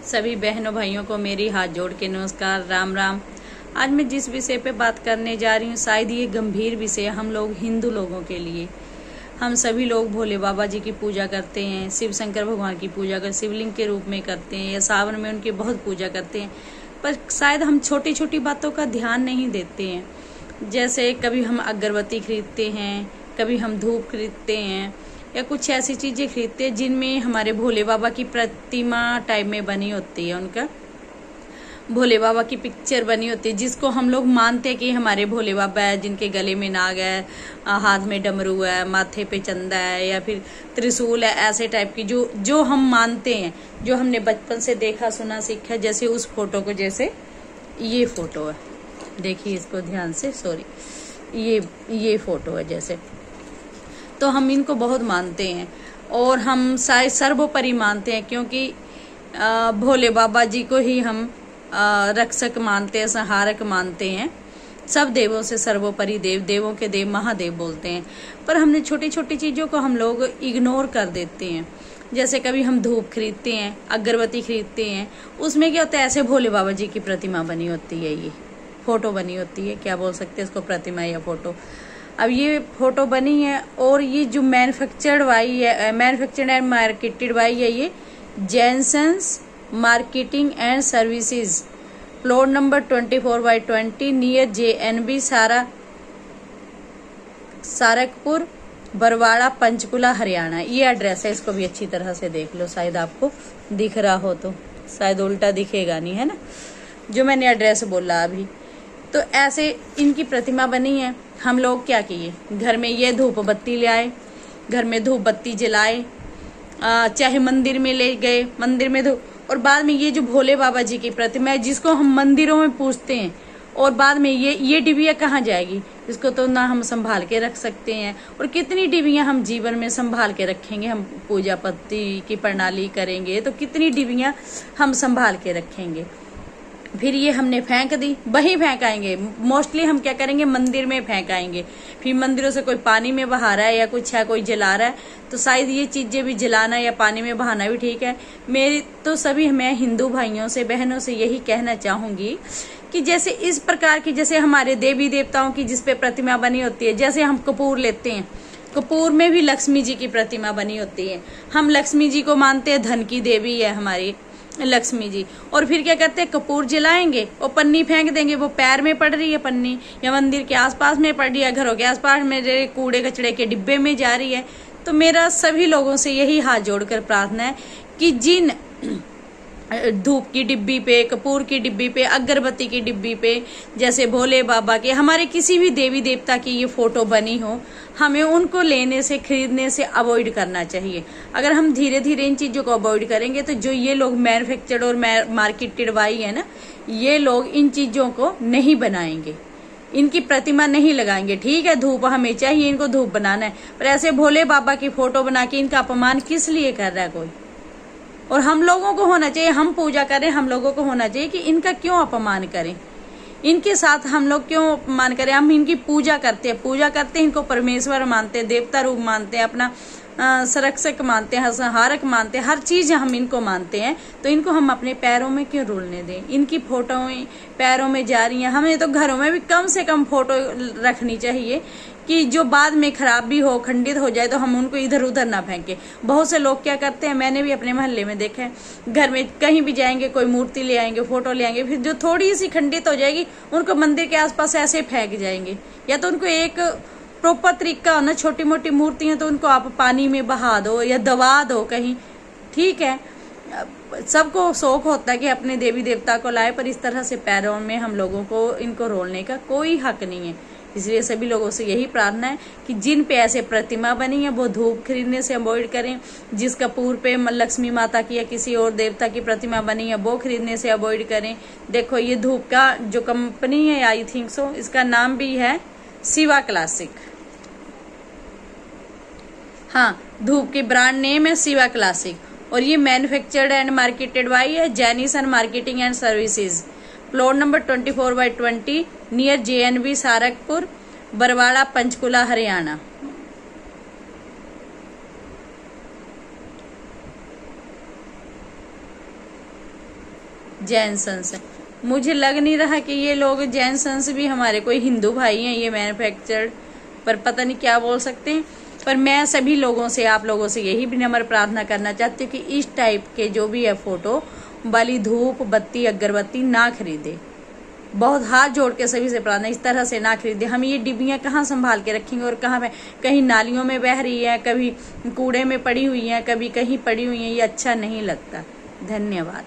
सभी बहनों भाइयों को मेरी हाथ जोड़ के नमस्कार, राम राम। आज मैं जिस विषय पे बात करने जा रही हूँ, शायद ये गंभीर विषय हम लोग हिंदू लोगों के लिए। हम सभी लोग भोले बाबा जी की पूजा करते हैं, शिव शंकर भगवान की पूजा कर शिवलिंग के रूप में करते हैं, या सावन में उनकी बहुत पूजा करते हैं। पर शायद हम छोटी छोटी बातों का ध्यान नहीं देते हैं। जैसे कभी हम अगरबत्ती खरीदते हैं, कभी हम धूप खरीदते हैं, या कुछ ऐसी चीजें खरीदते हैं जिनमें हमारे भोले बाबा की प्रतिमा टाइप में बनी होती है, उनका भोले बाबा की पिक्चर बनी होती है, जिसको हम लोग मानते हैं कि हमारे भोले बाबा है, जिनके गले में नाग है, हाथ में डमरू है, माथे पे चंदा है, या फिर त्रिशूल है। ऐसे टाइप की जो हम मानते हैं, जो हमने बचपन से देखा सुना सीखा। जैसे उस फोटो को, जैसे ये फोटो है, देखिए इसको ध्यान से, सॉरी, ये फोटो है जैसे, तो हम इनको बहुत मानते हैं और हम शायद सर्वोपरि मानते हैं, क्योंकि भोले बाबा जी को ही हम रक्षक मानते हैं, संहारक मानते हैं। सब देवों से सर्वोपरि देव, देवों के देव महादेव बोलते हैं। पर हमने छोटी छोटी चीजों को हम लोग इग्नोर कर देते हैं। जैसे कभी हम धूप खरीदते हैं, अगरबत्ती खरीदते हैं, उसमें क्या होता है, ऐसे भोले बाबा जी की प्रतिमा बनी होती है, ये फोटो बनी होती है, क्या बोल सकते हैं इसको, प्रतिमा या फोटो। अब ये फोटो बनी है और ये जो मैन्युफैक्चर्ड एंड मार्केटेड बाई है, ये Jainsons marketing and services, plot number 24/20 near JNB Sarakpur, Barwala, Panchkula, Haryana. ये एड्रेस है, इसको भी अच्छी तरह से देख लो, शायद आपको दिख रहा हो तो, शायद उल्टा दिखेगा नहीं, है ना, जो मैंने एड्रेस बोला अभी। तो ऐसे इनकी प्रतिमा बनी है। हम लोग क्या किए, घर में ये धूप बत्ती ले आए, घर में धूप बत्ती जलाए, चाहे मंदिर में ले गए, मंदिर में धूप, और बाद में ये जो भोले बाबा जी की प्रतिमा है, जिसको हम मंदिरों में पूजते हैं, और बाद में ये डिबिया कहाँ जाएगी, इसको तो ना हम संभाल के रख सकते हैं। और कितनी डिबिया हम जीवन में संभाल के रखेंगे, हम पूजा पत्ती की प्रणाली करेंगे तो कितनी डिबिया हम संभाल के रखेंगे। फिर ये हमने फेंक दी, वहीं फेंक आएंगे। मोस्टली हम क्या करेंगे, मंदिर में फेंक आएंगे। फिर मंदिरों से कोई पानी में बहा रहा है या कुछ है, कोई जला रहा है, तो शायद ये चीजें भी जलाना या पानी में बहाना भी ठीक है। मेरी तो सभी मैं हिंदू भाइयों से बहनों से यही कहना चाहूंगी कि जैसे इस प्रकार की, जैसे हमारे देवी देवताओं की जिसपे प्रतिमा बनी होती है, जैसे हम कपूर लेते हैं, कपूर में भी लक्ष्मी जी की प्रतिमा बनी होती है। हम लक्ष्मी जी को मानते हैं, धन की देवी है हमारी लक्ष्मी जी। और फिर क्या करते हैं, कपूर जलाएंगे और पन्नी फेंक देंगे, वो पैर में पड़ रही है पन्नी, या मंदिर के आसपास में पड़ रही है, घरों के आसपास में कूड़े कचड़े के डिब्बे में जा रही है। तो मेरा सभी लोगों से यही हाथ जोड़कर प्रार्थना है कि जिन धूप की डिब्बी पे, कपूर की डिब्बी पे, अगरबत्ती की डिब्बी पे, जैसे भोले बाबा के, हमारे किसी भी देवी देवता की ये फोटो बनी हो, हमें उनको लेने से, खरीदने से अवॉइड करना चाहिए। अगर हम धीरे धीरे इन चीजों को अवॉइड करेंगे तो जो ये लोग मैन्युफैक्चर्ड और मार्केटेड वाई है ना, ये लोग इन चीजों को नहीं बनाएंगे, इनकी प्रतिमा नहीं लगाएंगे। ठीक है, धूप हमें चाहिए, इनको धूप बनाना है, पर ऐसे भोले बाबा की फोटो बना के इनका अपमान किस लिए कर रहा है कोई। और हम लोगों को होना चाहिए, हम पूजा करें, हम लोगों को होना चाहिए कि इनका क्यों अपमान करें, इनके साथ हम लोग क्यों अपमान करें। हम इनकी पूजा करते हैं, इनको परमेश्वर मानते हैं, देवता रूप मानते हैं, अपना संरक्षक मानते हैं, संहारक मानते हैं, हर चीज हम इनको मानते हैं। तो इनको हम अपने पैरों में क्यों रुलने दें। इनकी फोटो पैरों में जा रही हैं, हमें तो घरों में भी कम से कम फोटो रखनी चाहिए कि जो बाद में खराब भी हो, खंडित हो जाए, तो हम उनको इधर उधर ना फेंके। बहुत से लोग क्या करते हैं, मैंने भी अपने मोहल्ले में देखा है, घर में कहीं भी जाएंगे, कोई मूर्ति ले आएंगे, फोटो ले आएंगे, फिर जो थोड़ी सी खंडित हो जाएगी उनको मंदिर के आसपास ऐसे फेंक जाएंगे। या तो उनको एक प्रॉपर तरीका हो ना, छोटी मोटी मूर्ति है तो उनको आप पानी में बहा दो या दबा दो कहीं, ठीक है। सबको शौक होता है कि अपने देवी देवता को लाए, पर इस तरह से पैरों में हम लोगों को इनको रोलने का कोई हक नहीं है। इसलिए सभी लोगों से यही प्रार्थना है कि जिन पे ऐसे प्रतिमा बनी है वो धूप खरीदने से अवॉइड करें। जिस कपूर पे लक्ष्मी माता की या किसी और देवता की प्रतिमा बनी है वो खरीदने से अवॉइड करें। देखो ये धूप का जो कंपनी है, आई थिंक सो, इसका नाम भी है शिवा क्लासिक। हाँ, धूप की ब्रांड नेम है शिवा क्लासिक, और ये मैन्युफैक्चर्ड एंड मार्केटेड बाई है Jainson marketing and services, plot number 24/20 near JNB Sarakpur, Barwala, Panchkula, Haryana. Jain sons. मुझे लग नहीं रहा कि ये लोग जैन सन्स भी हमारे कोई हिंदू भाई हैं, ये मैन्युफैक्चर्ड, पर पता नहीं क्या बोल सकते हैं। पर मैं सभी लोगों से, आप लोगों से यही विनम्र प्रार्थना करना चाहती हूँ कि इस टाइप के जो भी है फोटो वाली धूप बत्ती अगरबत्ती ना खरीदे। बहुत हाथ जोड़ के सभी से प्रार्थना, इस तरह से ना खरीदे। हम ये डिब्बियां कहाँ संभाल के रखेंगे और कहाँ पे, कहीं नालियों में बह रही है, कभी कूड़े में पड़ी हुई है, कभी कहीं पड़ी हुई है, ये अच्छा नहीं लगता। धन्यवाद।